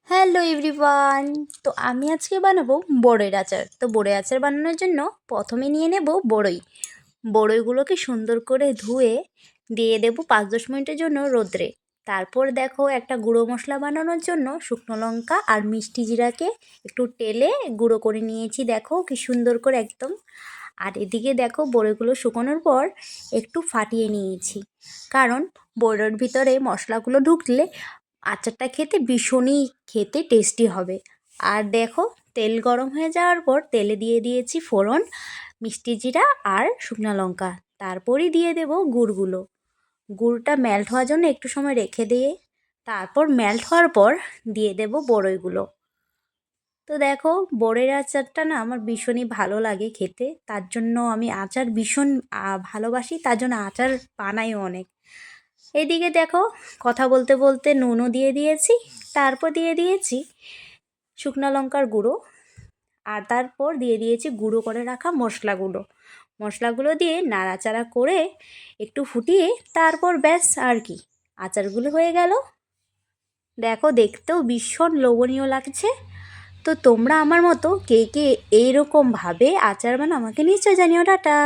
Hello everyone. তো আমি আজকে বানাবো বড়ইয়ের আচার। তো বড়ই আচার বানানোর জন্য প্রথমে নিয়ে নেব বড়ইগুলোকে সুন্দর করে ধুয়ে দিয়ে দেব 5-10 মিনিটের জন্য রোদ্রে। তারপর দেখো একটা গুঁড়ো মশলা বানানোর জন্য শুকনো লঙ্কা আর মিষ্টি জিরাকে একটু টেলে গুঁড়ো করে নিয়েছি, দেখো কি সুন্দর করে একদম। আর এদিকে দেখো বড়ইগুলো শুকোনোর পর একটু ফাটিয়ে নিয়েছি, কারণ বড়ির ভিতরে মশলাগুলো ঢুকলে আচারটা ভীষণই খেতে টেস্টি হবে। আর দেখো তেল গরম হয়ে যাওয়ার পর তেলে দিয়ে দিয়েছি ফোড়ন, মিষ্টি জিরা আর শুকনো লঙ্কা। তারপরই দিয়ে দেব গুড়টা মেল্ট হওয়ার জন্য একটু সময় রেখে দিয়ে তারপর মেল্ট হওয়ার পর দিয়ে দেব বড়ইগুলো। তো দেখো বড়ির আচারটা না আমার ভীষণই ভালো লাগে খেতে, তার জন্য আমি আচার ভীষণ ভালোবাসি, তার জন্য আচার বানাইও অনেক। এদিকে দেখো কথা বলতে বলতে নুনও দিয়ে দিয়েছি, তারপর দিয়ে দিয়েছি শুকনো লঙ্কার গুঁড়ো, আর তারপর দিয়ে দিয়েছি গুঁড়ো করে রাখা মশলাগুলো দিয়ে নাড়াচাড়া করে একটু ফুটিয়ে তারপর ব্যাস আর কি, আচারগুলো হয়ে গেল। দেখো দেখতেও ভীষণ লোভনীয় লাগছে। তো তোমরা আমার মতো কে কে এইরকমভাবে আচার বানাও আমাকে নিশ্চয় জানিও। টাটা।